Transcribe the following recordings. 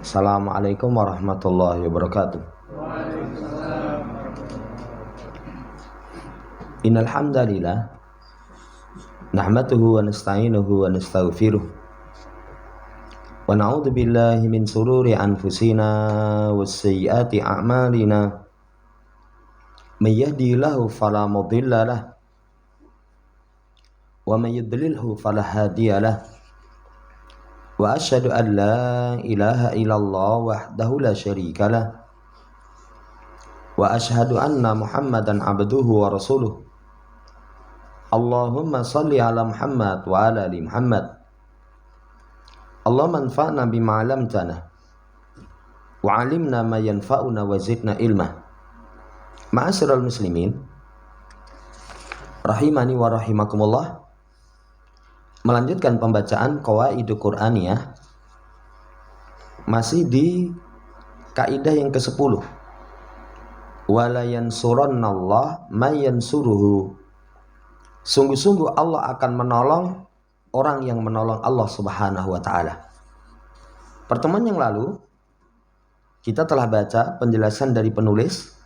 Assalamualaikum warahmatullahi wabarakatuh. Innal hamdalillah nahmaduhu wa nasta'inuhu wa nastaghfiruh wa na'udzu billahi min shururi anfusina was sayyiati a'malina. May yahdihillahu fala mudilla lahu wa may yudlilhu fala hadiyalah. Wa asyhadu an la ilaha illallah wahdahu la syarikalah wa asyhadu anna Muhammadan abduhu wa rasuluh. Allahumma salli ala Muhammad wa ala ali Muhammad. Allahumma anfa'na bima 'allamtana wa 'allimna ma yanfa'una wa zidna ilma. Ma'asyiral muslimin rahimani wa rahimakumullah. Melanjutkan pembacaan Qawaidul Qur'aniyah, masih di kaidah yang ke-10. Wala yansurannallah may yansuruhu. Sungguh-sungguh Allah akan menolong orang yang menolong Allah Subhanahu wa taala. Pertemuan yang lalu kita telah baca penjelasan dari penulis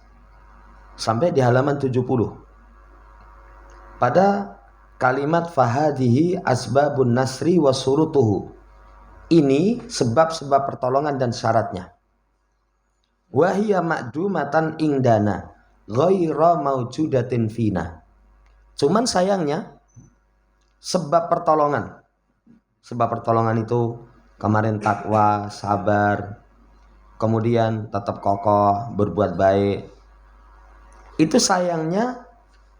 sampai di halaman 70. Pada kalimat fahadihi asbabun nasri wa surutuhu. Ini sebab-sebab pertolongan dan syaratnya. Wahiyya ma'dumatan indana ghaira maujudatin fina. Cuman sayangnya sebab pertolongan itu kemarin takwa, sabar, kemudian tetap kokoh, berbuat baik. Itu sayangnya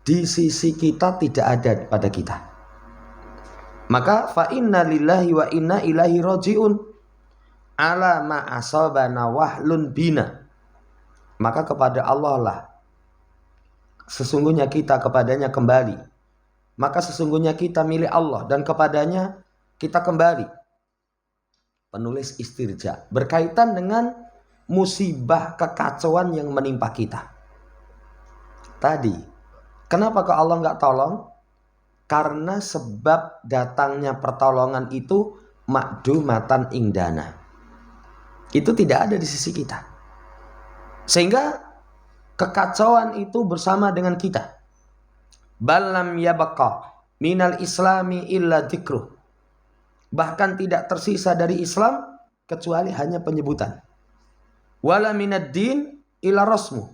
di sisi kita tidak ada pada kita. Maka fa inna lillahi wa inna ilaihi rajiun ala ma asabana wahlun bina. Maka kepada Allah lah sesungguhnya kita kepadanya kembali. Maka sesungguhnya kita milik Allah dan kepadanya kita kembali. Penulis istirja berkaitan dengan musibah kekacauan yang menimpa kita. Tadi, kenapa kok Allah nggak tolong? Karena sebab datangnya pertolongan itu makdumatan indana. Itu tidak ada di sisi kita. Sehingga kekacauan itu bersama dengan kita. Balam yabqa minal islami illa dzikruh. Bahkan tidak tersisa dari Islam kecuali hanya penyebutan. Wala minad din illa rasmuh.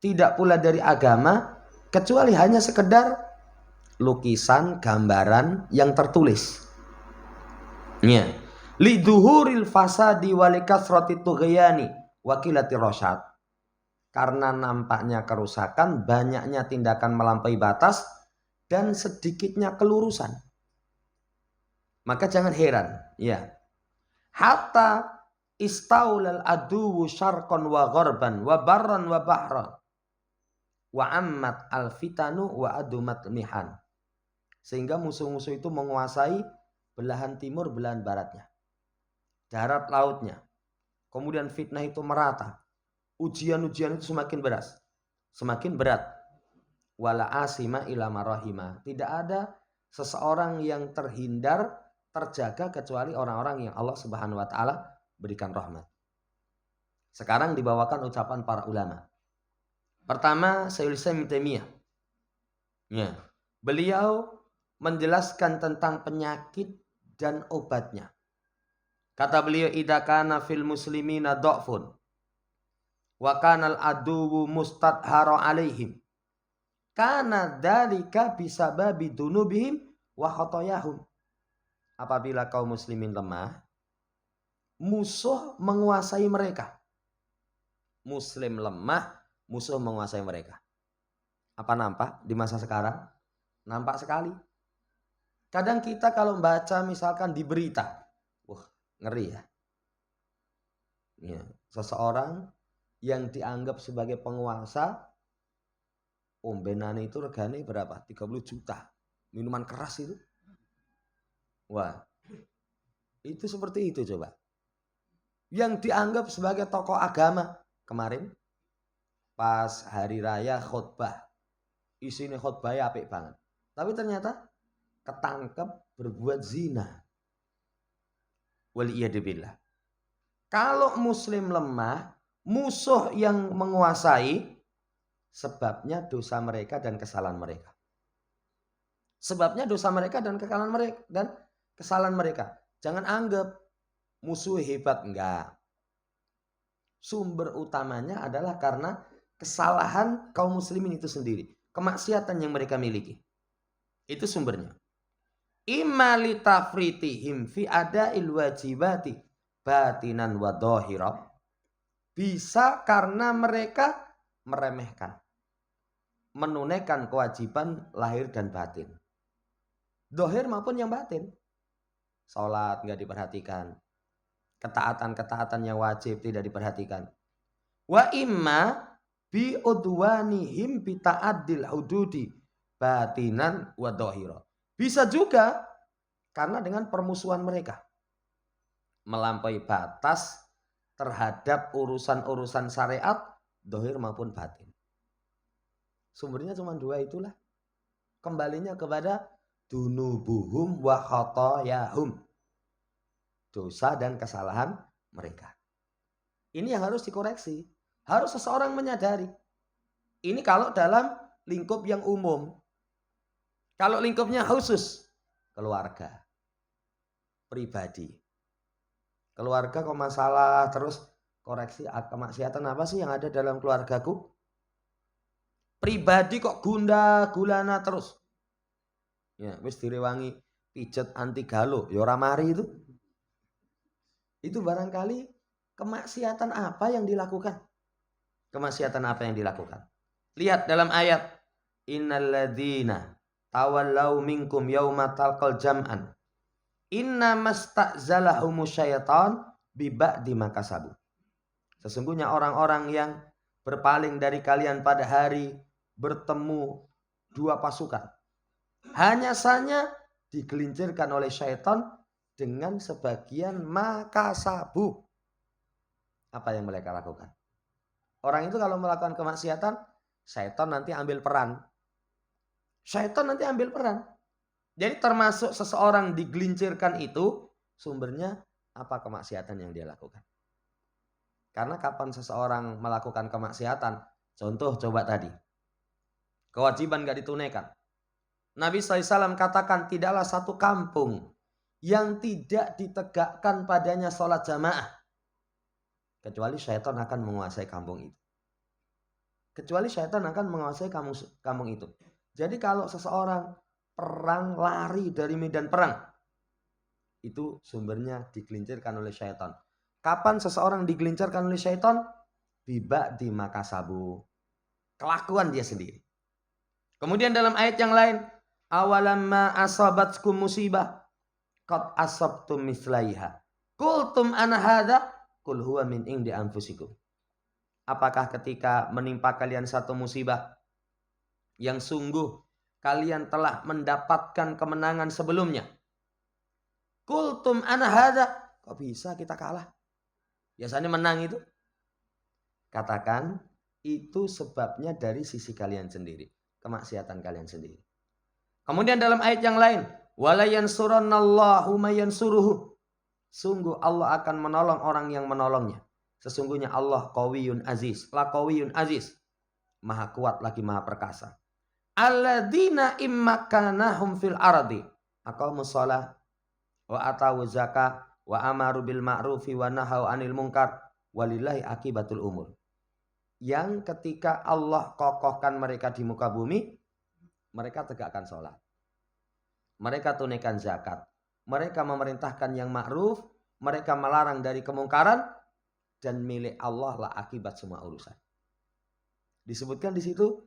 Tidak pula dari agama kecuali hanya sekedar lukisan, gambaran yang tertulis. Ya. Liduhuril fasadi walikasrati tughyani wa qillati rasyad. Karena nampaknya kerusakan, banyaknya tindakan melampaui batas dan sedikitnya kelurusan. Maka jangan heran, ya. Hatta istaulal aduwu syarqan wa gharban wa barran wa bahran. Wa ammat al-fitanu wa adumat mihan. Sehingga musuh-musuh itu menguasai belahan timur, belahan baratnya. Darat lautnya. Kemudian fitnah itu merata. Ujian-ujian itu semakin berat. Wala asima ila marahima. Tidak ada seseorang yang terhindar, terjaga kecuali orang-orang yang Allah Subhanahu wa taala berikan rahmat. Sekarang dibawakan ucapan para ulama. Pertama, Syekhul Islam Ibnu Taimiyah. Ya. Beliau menjelaskan tentang penyakit dan obatnya. Kata beliau, idza kana fil muslimina dha'fun wa kana al-aduwu mustadhara alaihim kana dzalika bisababi dunubihim wa khotoyahum. Apabila kaum muslimin lemah, musuh menguasai mereka. Muslim lemah, musuh menguasai mereka. Apa nampak di masa sekarang? Nampak sekali. Kadang kita kalau membaca misalkan di berita, wah ngeri ya. Seseorang yang dianggap sebagai penguasa, ombenane itu regane berapa? 30 juta. Minuman keras itu. Wah, itu seperti itu coba. Yang dianggap sebagai tokoh agama kemarin pas hari raya khutbah, isinya khutbahnya apik banget. Tapi ternyata ketangkep berbuat zina. Waliyadzubillah. Kalau muslim lemah, musuh yang menguasai, sebabnya dosa mereka dan kesalahan mereka. Sebabnya dosa mereka dan kesalahan mereka. Jangan anggap musuh hebat, enggak. Sumber utamanya adalah karena kesalahan kaum muslimin itu sendiri, kemaksiatan yang mereka miliki. Itu sumbernya. Imma litafritihim fi ada'il wajibati batinan wa dhahira. Bisa karena mereka meremehkan, menunaikan kewajiban lahir dan batin. Dohir maupun yang batin. Sholat nggak diperhatikan. Ketaatan-ketaatan yang wajib tidak diperhatikan. Wa imma bi udwanihim bi ta'addil hududi batinan wa dhahira. Bisa juga karena dengan permusuhan mereka. Melampaui batas terhadap urusan-urusan syariat, dohir maupun batin. Sumbernya cuma dua itulah. Kembalinya kepada dunubuhum wa khotoyahum. Dosa dan kesalahan mereka. Ini yang harus dikoreksi. Harus seseorang menyadari. Ini kalau dalam lingkup yang umum. Kalau lingkupnya khusus, keluarga, pribadi. Keluarga kok masalah, terus koreksi kemaksiatan apa sih yang ada dalam keluargaku? Pribadi kok gulana terus. Ya, wis direwangi pijet anti galo, ya ora mari itu. Itu barangkali kemaksiatan apa yang dilakukan? Kemaksiatan apa yang dilakukan? Lihat dalam ayat, innalladzina tawallau minkum yauma talqal jam'an inna masta'zalahumu syaitan biba'di makasabu. Sesungguhnya orang-orang yang berpaling dari kalian pada hari bertemu dua pasukan, hanya saja digelincirkan oleh syaitan dengan sebagian makasabu. Apa yang mereka lakukan? Orang itu kalau melakukan kemaksiatan, syaitan nanti ambil peran. Syaitan nanti ambil peran. Jadi termasuk seseorang digelincirkan itu sumbernya apa kemaksiatan yang dia lakukan. Karena kapan seseorang melakukan kemaksiatan, contoh coba tadi, kewajiban gak ditunaikan. Nabi SAW katakan tidaklah satu kampung yang tidak ditegakkan padanya sholat jamaah. Kecuali syaitan akan menguasai kampung itu. Kecuali syaitan akan menguasai kampung itu. Jadi kalau seseorang perang lari dari medan perang, itu sumbernya digelincirkan oleh syaitan. Kapan seseorang digelincirkan oleh syaitan? Biba di makasabu. Kelakuan dia sendiri. Kemudian dalam ayat yang lain, awalamma asabatkum musibah qad asabtum mislaiha qultum ana hadza qul huwa min indi anfusikum. Apakah ketika menimpa kalian satu musibah yang sungguh kalian telah mendapatkan kemenangan sebelumnya, qultum ana hadza, kok bisa kita kalah? Biasanya menang itu. Katakan itu sebabnya dari sisi kalian sendiri, kemaksiatan kalian sendiri. Kemudian dalam ayat yang lain, wala yansurannallahu mayansuruhu. Sungguh Allah akan menolong orang yang menolongnya. Sesungguhnya Allah qawiyun aziz, la qawiyun aziz. Maha kuat lagi maha perkasa. Alladzina immakanahum fil ardi aqamus shalah wa atawu zakah wa amaru bil ma'rufi wa nahau 'anil munkar walillahi akibatul umur. Yang ketika Allah kokohkan mereka di muka bumi, mereka tegakkan sholat, mereka tunaikan zakat, mereka memerintahkan yang ma'ruf, mereka melarang dari kemungkaran, dan milik Allah lah akibat semua urusan. Disebutkan di situ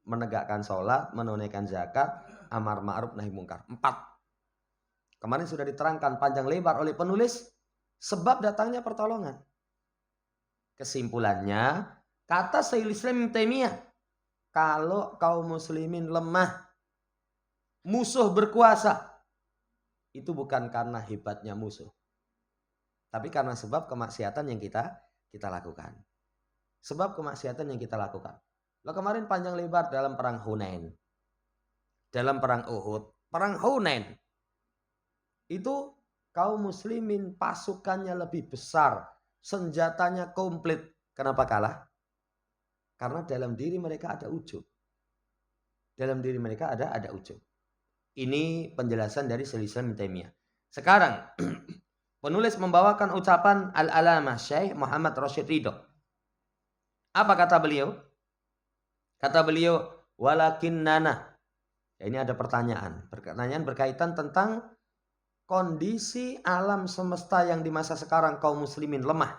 menegakkan sholat, menunaikan zakat, amar ma'ruf nahi mungkar. 4. Kemarin sudah diterangkan panjang lebar oleh penulis sebab datangnya pertolongan. Kesimpulannya, kata Syekhul Islam Ibnu Taimiyah, kalau kaum muslimin lemah, musuh berkuasa, itu bukan karena hebatnya musuh, tapi karena sebab kemaksiatan yang kita lakukan. Sebab kemaksiatan yang kita lakukan. Lo kemarin panjang lebar dalam perang Hunain, dalam perang Uhud, perang Hunain itu kaum muslimin pasukannya lebih besar senjatanya komplit. Kenapa kalah? Karena dalam diri mereka ada ujub. Dalam diri mereka ada ujub. Ini penjelasan dari Syekhul Islam Ibnu Taimiyah. Sekarang penulis membawakan ucapan Al-Alamah Syekh Muhammad Rashid Ridho. Apa kata beliau? Kata beliau, walakinnana. Ya, ini ada pertanyaan. Pertanyaan berkaitan tentang kondisi alam semesta yang di masa sekarang kaum muslimin lemah.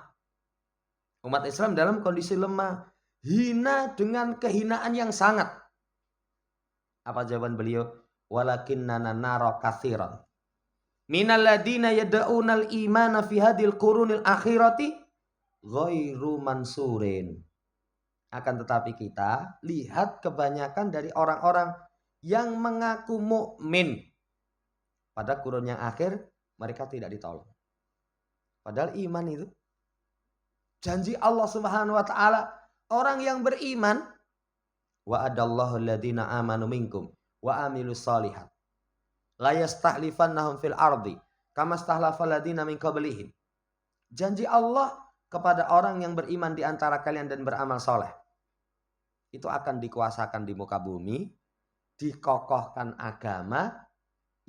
Umat Islam dalam kondisi lemah, hina dengan kehinaan yang sangat. Apa jawaban beliau? Walakinnana nara katsiran minal ladina yad'unal imana fi hadil qurunil akhirati ghairu mansurin. Akan tetapi kita lihat kebanyakan dari orang-orang yang mengaku mukmin pada kurun yang akhir mereka tidak ditolong. Padahal iman itu janji Allah Subhanahu wa taala, orang yang beriman wa adallahu alladziina aamanu minkum wa amilus shalihat la yastahlifannahum fil ardi kama stahlafal ladzina min qablihim. Janji Allah kepada orang yang beriman di antara kalian dan beramal soleh, itu akan dikuasakan di muka bumi, dikokohkan agama.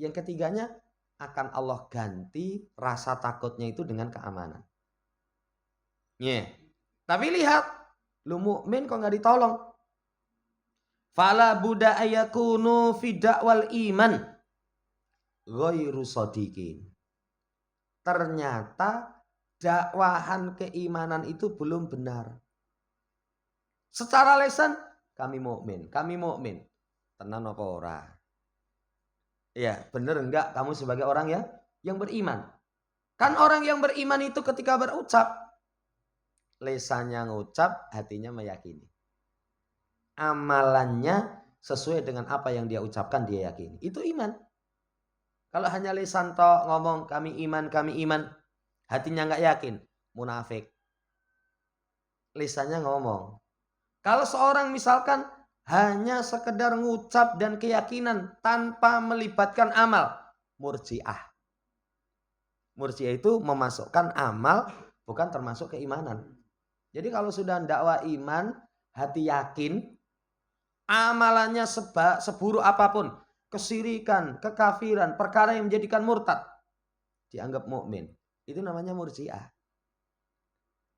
Yang ketiganya, akan Allah ganti rasa takutnya itu dengan keamanan. Tapi lihat, lu mukmin kok nggak ditolong. Fala buda ayakunu fi da'wal iman ghairu shadiqin. Ternyata dakwahan keimanan itu belum benar. Secara lisan kami mukmin. Tenan apa ora? Ya, benar enggak kamu sebagai orang yang beriman? Kan orang yang beriman itu ketika berucap, lisannya ngucap, hatinya meyakini. Amalannya sesuai dengan apa yang dia ucapkan, dia yakini. Itu iman. Kalau hanya lisan tok ngomong kami iman, hatinya nggak yakin, munafik. Lisannya ngomong. Kalau seorang misalkan hanya sekedar ngucap dan keyakinan tanpa melibatkan amal, murji'ah. Murji'ah itu memasukkan amal bukan termasuk keimanan. Jadi kalau sudah dakwah iman, hati yakin, amalannya seburuk apapun, kesyirikan, kekafiran, perkara yang menjadikan murtad, dianggap mukmin. Itu namanya murji'ah.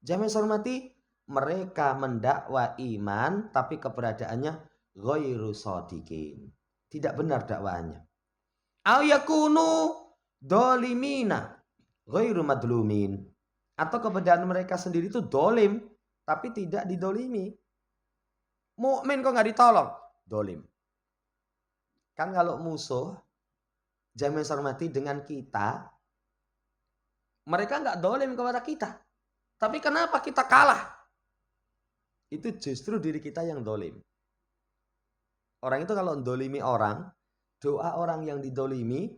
Jamaah hormati, mereka mendakwa iman tapi keberadaannya ghairu shadiqin. Tidak benar dakwaannya. Au yakunu dolimina ghairu madlumin. Atau keberadaan mereka sendiri itu dolim tapi tidak didolimi. Mukmin kok nggak ditolong? Dolim. Kan kalau musuh, jamaah hormati, dengan kita, mereka nggak dolim kepada kita. Tapi kenapa kita kalah? Itu justru diri kita yang dolim. Orang itu kalau dolimi orang, doa orang yang didolimi,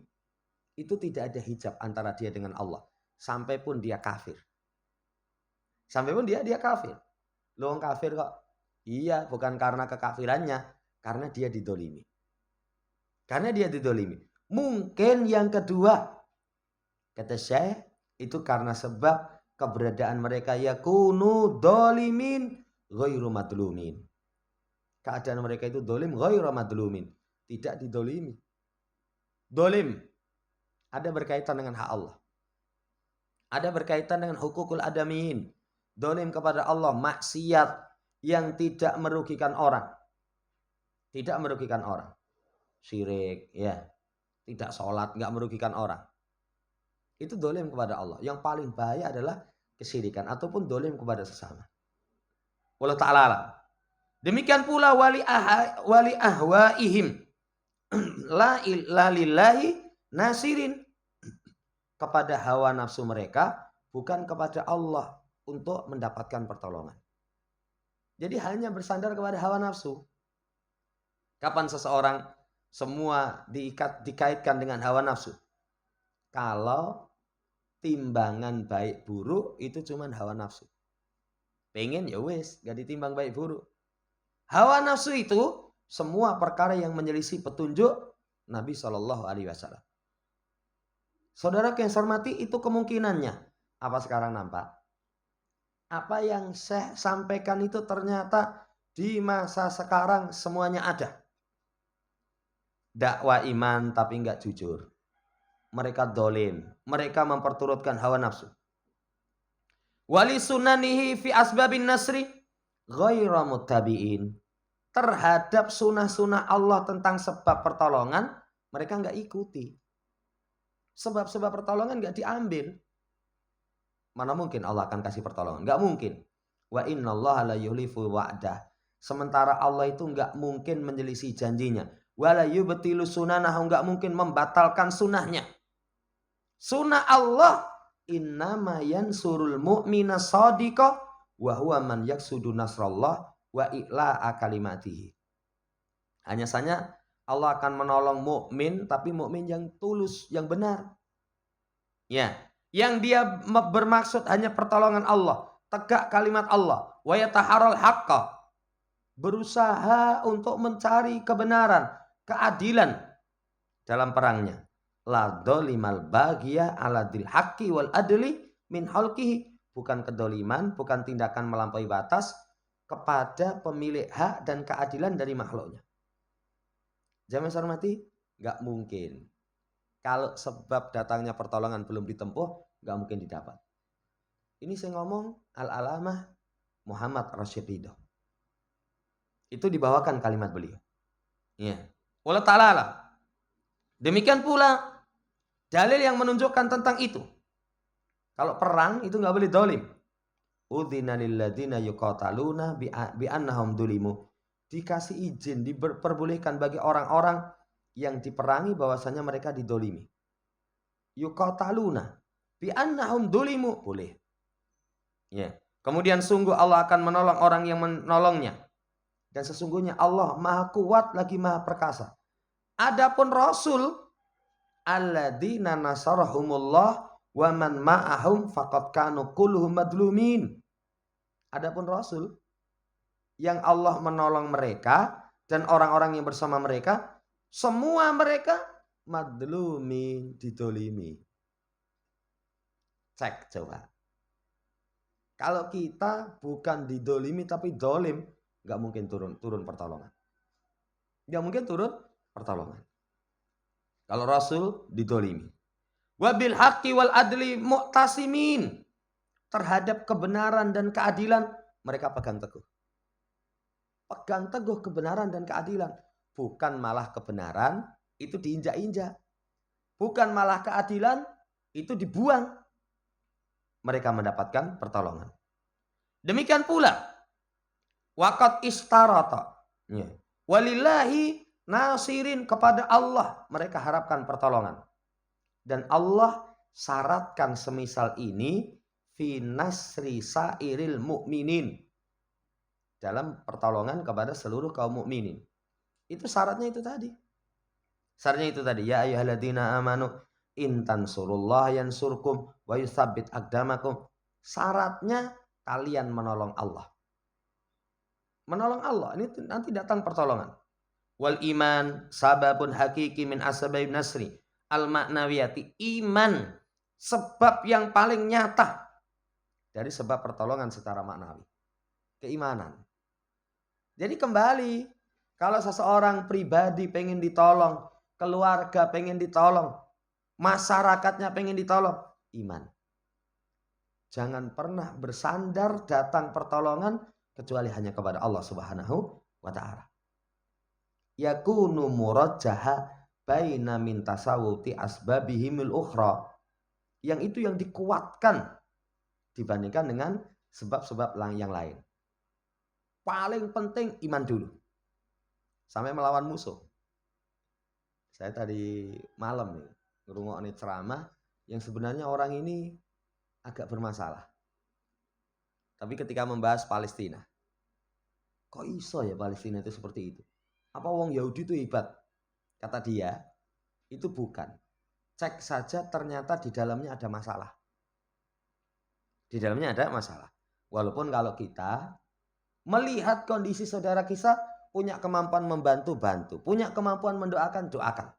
itu tidak ada hijab antara dia dengan Allah. Sampai pun dia kafir. Sampai pun dia kafir. Lu orang kafir kok? Iya, bukan karena kekafirannya, karena dia didolimi. Karena dia didolimi. Mungkin yang kedua, kata Syekh, itu karena sebab keberadaan mereka yakunu dolimin ghairu madlumin. Keadaan mereka itu dolim ghairu madlumin, tidak didolimi. Dolim ada berkaitan dengan hak Allah. Ada berkaitan dengan hukukul adamiyin. Dolim kepada Allah, maksiat yang tidak merugikan orang. Tidak merugikan orang. Syirik, ya. Tidak sholat, nggak merugikan orang. Itu dolim kepada Allah. Yang paling bahaya adalah kesyirikan ataupun dolim kepada sesama. Allah Ta'ala. Demikian pula wali ahwaihim la lillahi nasirin. Kepada hawa nafsu mereka, bukan kepada Allah untuk mendapatkan pertolongan. Jadi hanya bersandar kepada hawa nafsu. Kapan seseorang semua dikaitkan dengan hawa nafsu? Kalau timbangan baik buruk itu cuma hawa nafsu. Pengen ya wis, gak ditimbang baik buruk. Hawa nafsu itu semua perkara yang menyelisih petunjuk Nabi SAW. Saudara yang saya hormati, itu kemungkinannya. Apa sekarang nampak? Apa yang Syekh sampaikan itu ternyata di masa sekarang semuanya ada. Dakwah iman tapi enggak jujur. Mereka dolim. Mereka memperturutkan hawa nafsu. Wali sunanihi fi asbabin nasri ghaira muttabi'in. Terhadap sunnah-sunnah Allah tentang sebab pertolongan, mereka enggak ikuti. Sebab-sebab pertolongan enggak diambil. Mana mungkin Allah akan kasih pertolongan? Enggak mungkin. Wa innallaha la yukhlifu wa'dah. Sementara Allah itu enggak mungkin menyelisih janjinya. Wala yubtilu sunanahu, enggak mungkin membatalkan sunnahnya. Sunnah Allah innama yansurul mu'mina shadiqa wa huwa man yaksudu nasrallah wa i'la'a kalimatihi. Hanya saja Allah akan menolong mukmin, tapi mukmin yang tulus, yang benar. Ya, yang dia bermaksud hanya pertolongan Allah, tegak kalimat Allah, wa yataharal haqqa, berusaha untuk mencari kebenaran, keadilan dalam perangnya. La dzalimal baghiyah ala dil haqqi wal adli min halqihi, bukan kedoliman, bukan tindakan melampaui batas kepada pemilik hak dan keadilan dari makhluknya. Jamaah saya hormati, enggak mungkin. Kalau sebab datangnya pertolongan belum ditempuh, enggak mungkin didapat. Ini saya ngomong Al-Alamah Muhammad Rashid Ridho. Itu dibawakan kalimat beliau. Ya. Wallahu ta'ala. Demikian pula dalil yang menunjukkan tentang itu. Kalau perang itu enggak boleh dolim. Udzina lil ladzina yuqataluna bi annahum dulimu. Dikasih izin, diperbolehkan bagi orang-orang yang diperangi bahwasanya mereka didolimi. Yuqataluna bi annahum dulimu, boleh. Ya. Kemudian sungguh Allah akan menolong orang yang menolongnya. Dan sesungguhnya Allah Maha Kuat lagi Maha Perkasa. Adapun Rasul alladzina nasarahumullah wa man ma'ahum faqad kanu kulluhum madlumin. Adapun Rasul yang Allah menolong mereka dan orang-orang yang bersama mereka, semua mereka madlumin, didolimi. Cek coba. Kalau kita bukan didolimi tapi dolim, nggak mungkin turun pertolongan. Nggak mungkin turun pertolongan. Kalau Rasul didolimi. Wabil haqqi wal adli mu'tasimin. Terhadap kebenaran dan keadilan mereka pegang teguh. Pegang teguh kebenaran dan keadilan. Bukan malah kebenaran itu diinjak-injak. Bukan malah keadilan itu dibuang. Mereka mendapatkan pertolongan. Demikian pula waqad istarata. Walillahi nasirin, kepada Allah mereka harapkan pertolongan. Dan Allah syaratkan semisal ini fi nasri sairil mu'minin, dalam pertolongan kepada seluruh kaum mukminin. Itu syaratnya itu tadi. Syaratnya itu tadi, ya ayyuhalladzina amanu in tansurullah yansurkum wa yutsabbit aqdamakum. Syaratnya kalian menolong Allah. Menolong Allah, ini nanti datang pertolongan. Wal iman sababun hakiki min asbabin nasri al maknawiyati. Iman sebab yang paling nyata dari sebab pertolongan secara maknawi. Keimanan. Jadi kembali, kalau seseorang pribadi pengen ditolong, keluarga pengen ditolong, masyarakatnya pengen ditolong, iman. Jangan pernah bersandar datang pertolongan kecuali hanya kepada Allah Subhanahu wa ta'ala. Yakunu murajjaha baina min tasawuti asbabihimil ukhra. Yang itu yang dikuatkan dibandingkan dengan sebab-sebab yang lain. Paling penting iman dulu. Sampai melawan musuh. Saya tadi malam nih ngerungokne ceramah yang sebenarnya orang ini agak bermasalah. Tapi ketika membahas Palestina, kok iso ya Palestina itu seperti itu? Apa wong Yahudi itu hebat? Kata dia, itu bukan. Cek saja ternyata di dalamnya ada masalah. Di dalamnya ada masalah. Walaupun kalau kita melihat kondisi saudara kita punya kemampuan membantu, bantu. Punya kemampuan mendoakan, doakan.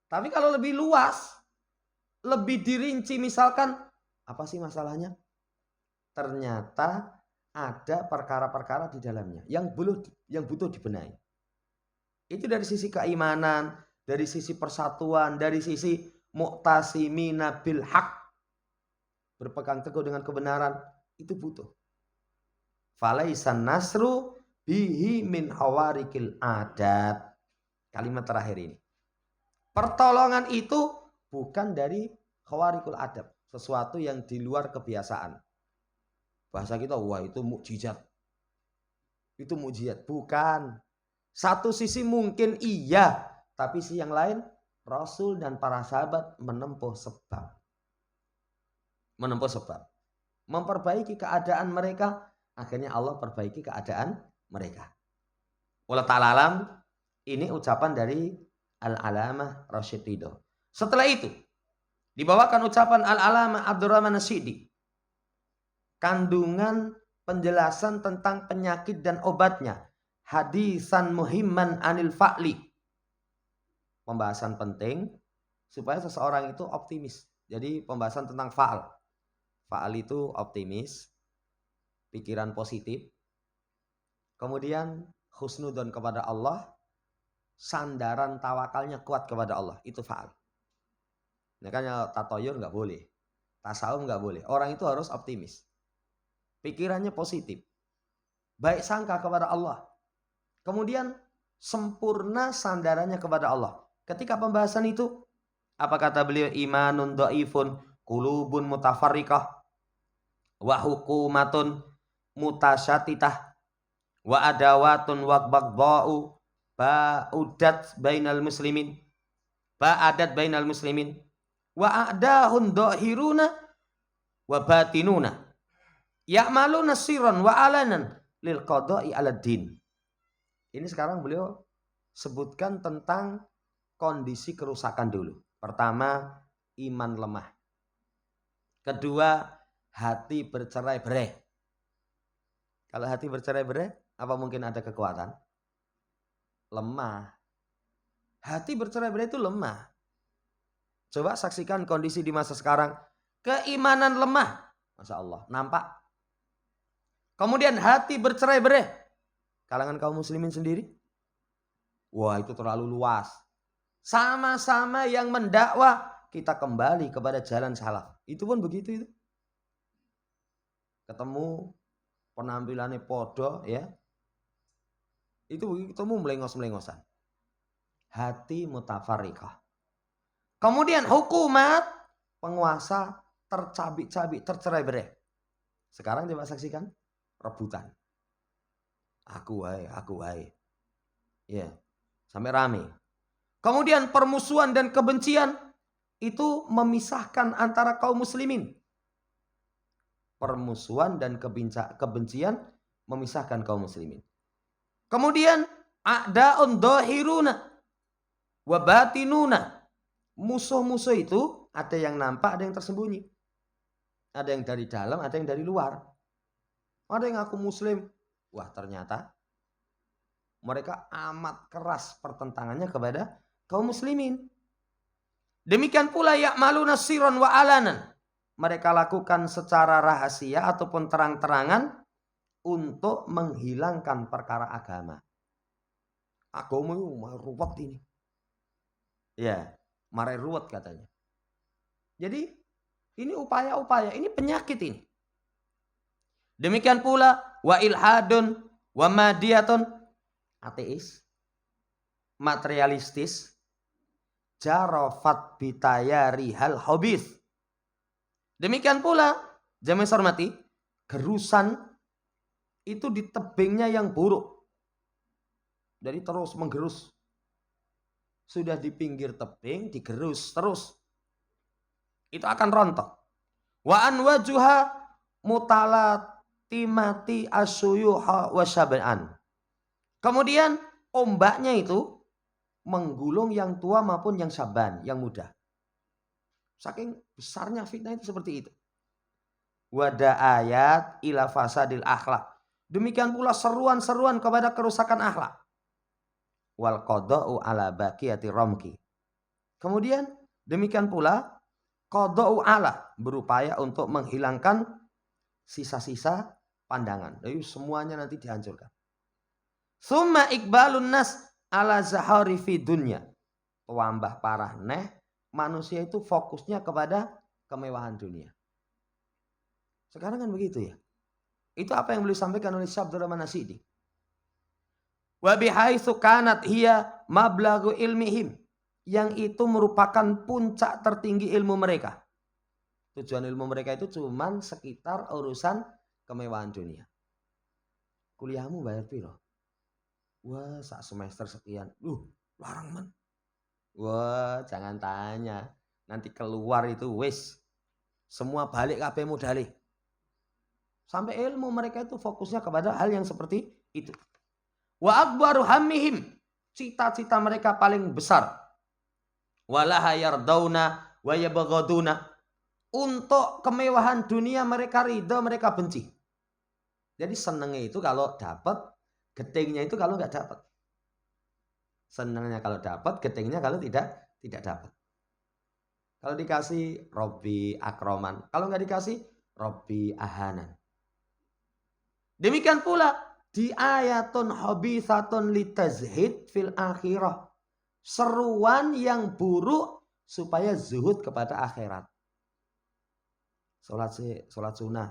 Tapi kalau lebih luas, lebih dirinci misalkan, apa sih masalahnya? ternyata ada perkara-perkara di dalamnya yang butuh dibenahi. Itu dari sisi keimanan, dari sisi persatuan, dari sisi mu'tasimina bil haq, berpegang teguh dengan kebenaran, itu butuh. Falaisan nasru bihi min hawarikil adat. Kalimat terakhir ini. Pertolongan itu bukan dari khawarikul adat, sesuatu yang di luar kebiasaan. Bahasa kita, wah itu mukjizat. Itu mukjizat, bukan. Satu sisi mungkin iya, tapi sisi yang lain Rasul dan para sahabat menempuh sebab. Menempuh sebab. Memperbaiki keadaan mereka, akhirnya Allah perbaiki keadaan mereka. Wallahu ta'ala alam, ini ucapan dari Al-Alamah Rasyid Ridho. Setelah itu, dibawakan ucapan Al-Alamah Abdurrahman As-Sidi. Kandungan penjelasan tentang penyakit dan obatnya. Hadisan muhimman anil fa'li. Pembahasan penting supaya seseorang itu optimis. Jadi pembahasan tentang fa'al. Fa'al itu optimis, pikiran positif. Kemudian husnudon kepada Allah, sandaran tawakalnya kuat kepada Allah. Itu fa'al. Makanya tatoyur nggak boleh. Tasawuf nggak boleh. Orang itu harus optimis. Pikirannya positif. Baik sangka kepada Allah. Kemudian sempurna sandarannya kepada Allah. Ketika pembahasan itu, apa kata beliau? Imanun dhaifun, qulubun mutafarriqah, wa hukumatun mutasyatitah, wa adawatun wa baghdha'u ba'udat bainal muslimin. Ba'adat bainal muslimin. Wa a'dahun dhahiruna wa batinuna. Ya'maluna sirran wa alanan lil qada'i 'alad din. Ini sekarang beliau sebutkan tentang kondisi kerusakan dulu. Pertama, iman lemah. Kedua, hati bercerai-berai. Kalau hati bercerai-berai, apa mungkin ada kekuatan? Lemah. Hati bercerai-berai itu lemah. Coba saksikan kondisi di masa sekarang. Keimanan lemah. Masya Allah, nampak. Kemudian hati bercerai-berai. Kalangan kaum muslimin sendiri, wah itu terlalu luas. Sama-sama yang mendakwah, kita kembali kepada jalan salaf. Itu pun begitu itu. Ketemu penampilannya podo ya. Itu ketemu melengos-melengosan. Hati mutafarriqah. Kemudian hukumat, penguasa tercabik-cabik, tercerai-berai. Sekarang coba saksikan rebutan. Aku wae. Ya, sampai rame. Kemudian permusuhan dan kebencian itu memisahkan antara kaum muslimin. Permusuhan dan kebencian memisahkan kaum muslimin. Kemudian a'da'un dhahiruna wa batinuna. Musuh-musuh itu ada yang nampak, ada yang tersembunyi. Ada yang dari dalam, ada yang dari luar. Ada yang ngaku muslim. Wah ternyata mereka amat keras pertentangannya kepada kaum muslimin. Demikian pula ya'maluna sirran wa alanan. Mereka lakukan secara rahasia ataupun terang-terangan untuk menghilangkan perkara agama. Agama itu ruwet ini. Ya, marai ruwet katanya. Jadi ini upaya-upaya, ini penyakit ini. Demikian pula wa ilhadun wa madiyatun, ateis, materialistis, jarafat bitayari hal hobis. Demikian pula jamaah hormati, gerusan itu di tebingnya yang buruk. Jadi terus menggerus. Sudah di pinggir tebing digerus terus. Itu akan rontok. Wa anwajuha mutalatimati asyuyuha wasyab'an. Kemudian ombaknya itu menggulung yang tua maupun yang saban, yang muda. Saking besarnya fitnah itu seperti itu. Wada ayat ila fasadil akhlak. Demikian pula seruan-seruan kepada kerusakan akhlak. Wal qada'u ala baqiyati ramki. Kemudian demikian pula qada'u ala, berupaya untuk menghilangkan sisa-sisa pandangan. Jadi semuanya nanti dihancurkan. Summa iqbalun nas ala zahari fi dunya. Tambah parah neh, manusia itu fokusnya kepada kemewahan dunia. Sekarang kan begitu ya. Itu apa yang beliau sampaikan oleh Syekh Abdurrahman As-Sa'di. Wa bihaitsu kanat hiya mablaghu ilmihim. Yang itu merupakan puncak tertinggi ilmu mereka. Tujuan ilmu mereka itu cuman sekitar urusan kemewahan dunia. Kuliahmu bayar piro? Wah, sak semester sekian. Larang men. Wah, jangan tanya. Nanti keluar itu wis. Semua balik kabeh modalih. Sampai ilmu mereka itu fokusnya kepada hal yang seperti itu. Wa akbaru hammihim. Cita-cita mereka paling besar. Walaha yardauna wa yabghaduna. Untuk kemewahan dunia mereka ridho, mereka benci. Jadi senengnya itu kalau dapat, getingnya itu kalau nggak dapat. Senengnya kalau dapat, getingnya kalau tidak dapat. Kalau dikasih Robbi akroman, kalau nggak dikasih Robbi ahanan. Demikian pula di ayatun habitsatun litazhid fil akhirah. Seruan yang buruk supaya zuhud kepada akhirat. Salat sunnah.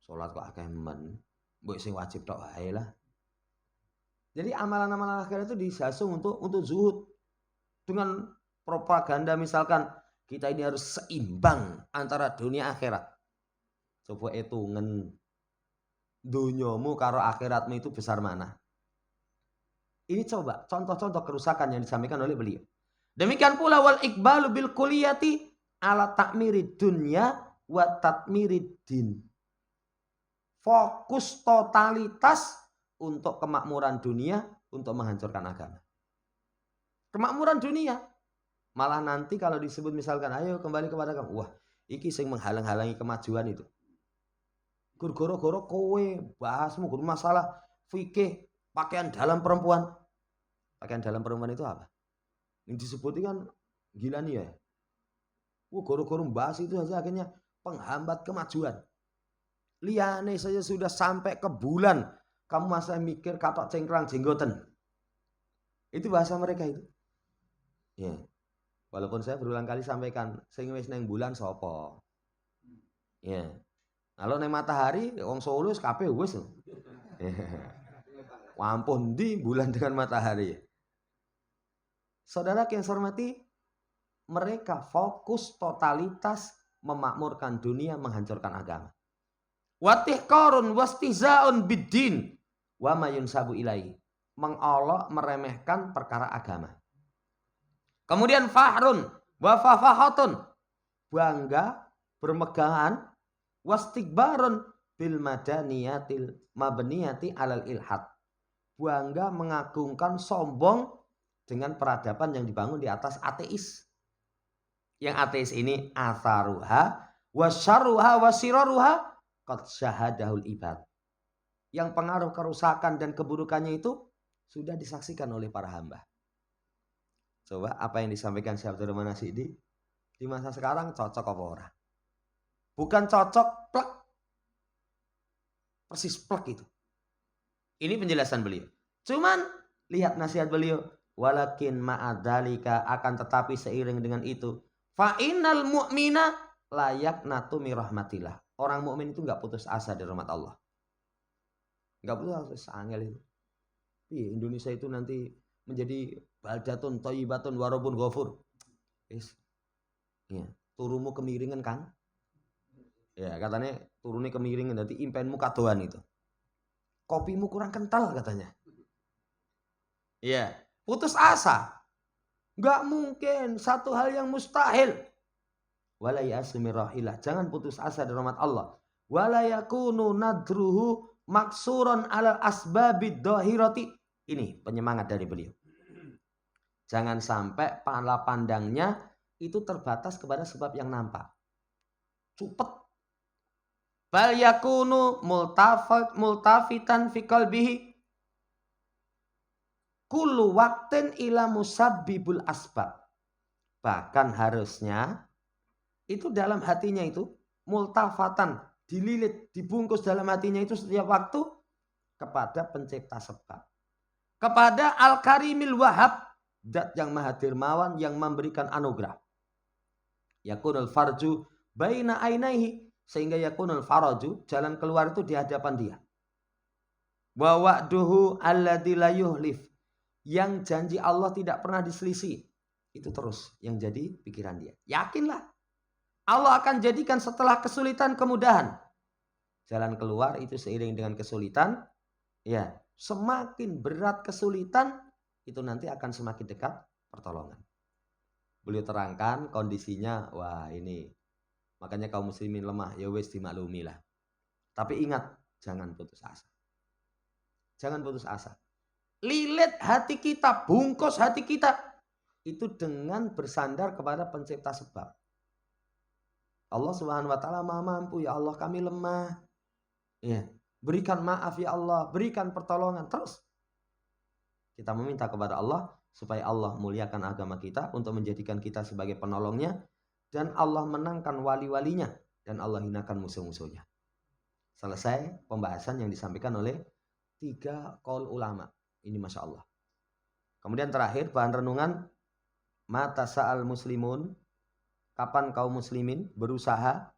Salat kok akeh men. Mbok sing wajib tok wae lah. Jadi amalan-amalan akhirat itu disasung untuk zuhud. Dengan propaganda misalkan kita ini harus seimbang antara dunia akhirat. Coba hitungen dunyamu karo akhiratmu itu besar mana? Ini coba contoh-contoh kerusakan yang disampaikan oleh beliau. Demikian pula wal iqbalu bil kulliyati ala takmiri dunya wa tatmirid din. Fokus totalitas untuk kemakmuran dunia, untuk menghancurkan agama. Kemakmuran dunia. Malah nanti kalau disebut misalkan ayo kembali kepada agama. Wah, iki sing menghalang-halangi kemajuan itu. Goro-goro kowe bahasmu guru masalah fikih pakaian dalam perempuan. Pakaian dalam perempuan itu apa? Yang disebut kan gila nih ya. Goro-goro bahas itu saja akhirnya penghambat kemajuan. Liane saja sudah sampai ke bulan. Kamu masih mikir katok cengkrang jenggoten. Itu bahasa mereka itu. Ya. Walaupun saya berulang kali sampaikan sing wis neng bulan sapa. Ya. Kalau neng matahari wong Solo kabeh wis. Wampun di bulan dengan matahari. Saudara yang saya hormati, mereka fokus totalitas memakmurkan dunia, menghancurkan agama. Watihqarun wastihza'un biddin wa ma yunsabu ilaihi. Mengolok, meremehkan perkara agama. Kemudian fahrun wa fafahatun. Bangga, bermegahan, wastikbarun bil madaniyatil mabniyati alal ilhad. Bangga, mengagungkan, sombong dengan peradaban yang dibangun di atas ateis. Yang ateis ini atharuha wasyarruha wasiraruha qad syahadahul ibad. Yang pengaruh kerusakan dan keburukannya itu sudah disaksikan oleh para hamba. Coba apa yang disampaikan Syekh Abdurrahman As-Sa'di di masa sekarang cocok apa ora? Bukan cocok plek. Persis plek itu. Ini penjelasan beliau. Cuman lihat nasihat beliau, walakin ma'adzalika, akan tetapi seiring dengan itu, fa innal mu'mina layak natu mirahmatillah. Orang mukmin itu enggak putus asa dari rahmat Allah. Enggak putus asa, angel itu. Indonesia itu nanti menjadi baldatun thayyibatun warabun ghafur. Wis. Ya, turumu kemiringan kan? Ya, katanya turunnya kemiringan nanti impenmu kadoan itu. Kopimu kurang kental katanya. Ya, putus asa. Enggak mungkin, satu hal yang mustahil. Wala yasmirahilah, jangan putus asa dari rahmat Allah. Wala yakunu nadruhu maksuran ala asbabid dhahirati. Ini penyemangat dari beliau. Jangan sampai pala pandangnya itu terbatas kepada sebab yang nampak. Cupet. Bal yakunu multafitan fi qalbihi kullu waqtin ila musabbibul asbab. Bahkan harusnya itu dalam hatinya itu multafatan, dililit, dibungkus dalam hatinya itu setiap waktu kepada pencipta sebab. Kepada Al-Karimil Wahhab, zat yang maha dermawan yang memberikan anugerah. Yakunul farju baina ainaihi, sehingga yakunul faraju, jalan keluar itu di hadapan dia. Wa wa'duhu alladzi la yuhlif, yang janji Allah tidak pernah diselisih. Itu terus yang jadi pikiran dia. Yakinlah Allah akan jadikan setelah kesulitan kemudahan. Jalan keluar itu seiring dengan kesulitan, ya, semakin berat kesulitan itu nanti akan semakin dekat pertolongan. Beliau terangkan kondisinya, wah ini makanya kaum muslimin lemah, ya wis dimaklumi lah. Tapi ingat, jangan putus asa. Jangan putus asa. Lilit hati kita, bungkus hati kita itu dengan bersandar kepada pencipta sebab. Allah Subhanahu wa taala Maha mampu, ya Allah kami lemah. Ya, berikan maaf ya Allah, berikan pertolongan terus. Kita meminta kepada Allah supaya Allah muliakan agama kita untuk menjadikan kita sebagai penolongnya, dan Allah menangkan wali-walinya dan Allah hinakan musuh-musuhnya. Selesai pembahasan yang disampaikan oleh 3 qaul ulama. Ini Masya Allah. Kemudian terakhir bahan renungan, mata sa'al muslimun, kapan kaum muslimin berusaha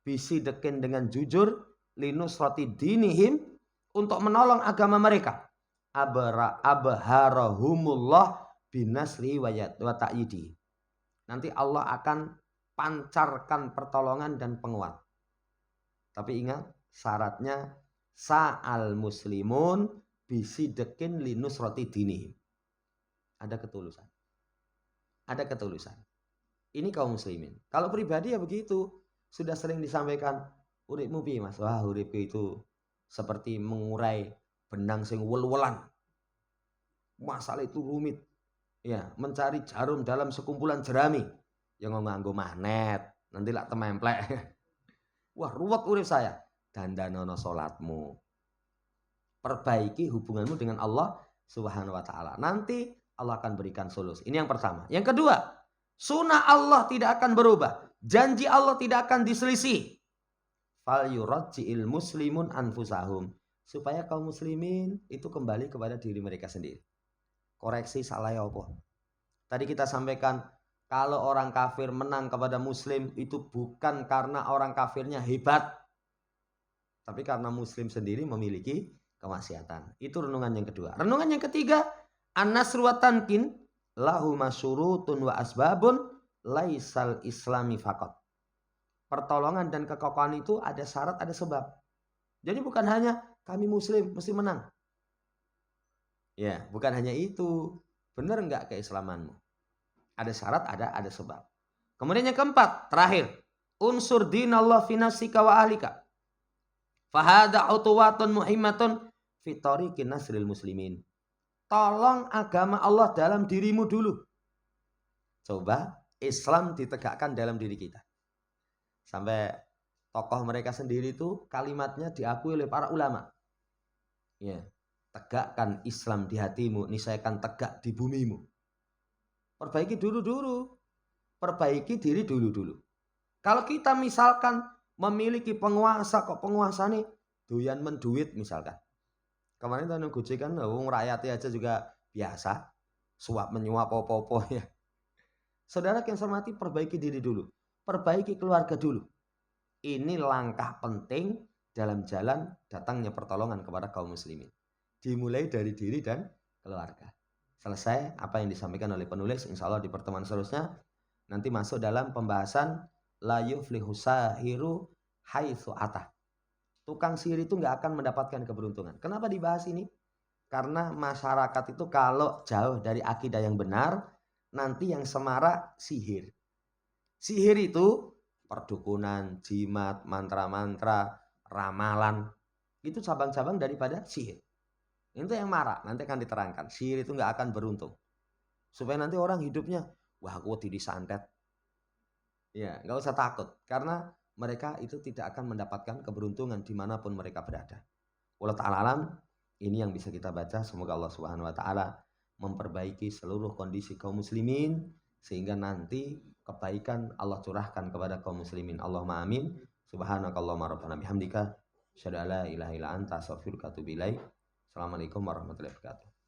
bisidekin dengan jujur linusrati dinihim, untuk menolong agama mereka. Abharahumullah binasri wa ta'yidi. Nanti Allah akan pancarkan pertolongan dan penguat. Tapi ingat syaratnya sa'al muslimun bisidekin linusrati dinihim. Ada ketulusan. Ada ketulusan. Ini kaum muslimin. Kalau pribadi ya begitu. Sudah sering disampaikan, uripmu piye Mas? Wah, uripku itu seperti mengurai benang sing wel-welan. Masalah itu rumit. Ya, mencari jarum dalam sekumpulan jerami. Yang nganggo magnet, nanti lak tememplek. Wah, ruwet urip saya. Dandanono salatmu. Perbaiki hubunganmu dengan Allah Subhanahu wa taala. Nanti Allah akan berikan solusi. Ini yang pertama. Yang kedua, sunnah Allah tidak akan berubah. Janji Allah tidak akan diselisih. Fal yurajji'il muslimun anfusahum. Supaya kaum muslimin itu kembali kepada diri mereka sendiri. Koreksi salah ya apa? Tadi kita sampaikan, kalau orang kafir menang kepada muslim itu bukan karena orang kafirnya hebat. Tapi karena muslim sendiri memiliki kemaksiatan. Itu renungan yang kedua. Renungan yang ketiga, an-nasru wa tamkin lahu masyurutun wa asbabun laisal islami faqat. Pertolongan dan kekokohan itu ada syarat, ada sebab. Jadi bukan hanya kami muslim mesti menang. Ya, bukan hanya itu. Benar enggak keislamanmu? Ada syarat, ada sebab. Kemudian yang keempat, terakhir, unsur dinallah fi nafsika wa ahlika. Fahada utuwatun muhimmatun fi tariqin nasril muslimin. Tolong agama Allah dalam dirimu dulu. Coba Islam ditegakkan dalam diri kita. Sampai tokoh mereka sendiri itu kalimatnya diakui oleh para ulama. Ya, tegakkan Islam di hatimu, niscaya akan tegak di bumimu. Perbaiki dulu. Perbaiki diri dulu. Kalau kita misalkan memiliki penguasa, kok penguasa nih doyan menduit misalkan. Kemarin tahun gojekan wong rakyatnya aja juga biasa. Suap menyuap apa-apa ya. Saudara yang saya hormati, perbaiki diri dulu. Perbaiki keluarga dulu. Ini langkah penting dalam jalan datangnya pertolongan kepada kaum muslimin. Dimulai dari diri dan keluarga. Selesai apa yang disampaikan oleh penulis, insya Allah di pertemuan seterusnya nanti masuk dalam pembahasan la yuflihu sahiru haitsu atah. Tukang sihir itu nggak akan mendapatkan keberuntungan. Kenapa dibahas ini? Karena masyarakat itu kalau jauh dari akidah yang benar, nanti yang semarak sihir. Sihir itu perdukunan, jimat, mantra-mantra, ramalan. Itu cabang-cabang daripada sihir. Itu yang marak, nanti akan diterangkan. Sihir itu nggak akan beruntung. Supaya nanti orang hidupnya, wah aku disantet. Ya, nggak usah takut. Karena mereka itu tidak akan mendapatkan keberuntungan dimanapun mereka berada. Wallahu ta'ala alam, ini yang bisa kita baca. Semoga Allah Subhanahu wa ta'ala memperbaiki seluruh kondisi kaum muslimin, sehingga nanti kebaikan Allah curahkan kepada kaum muslimin. Allahumma amin. Subhanakallahumma rabbana bihamdika asyhadu an la ilaha illa anta astaghfiruka wa atubu ilaik. Assalamualaikum warahmatullahi wabarakatuh.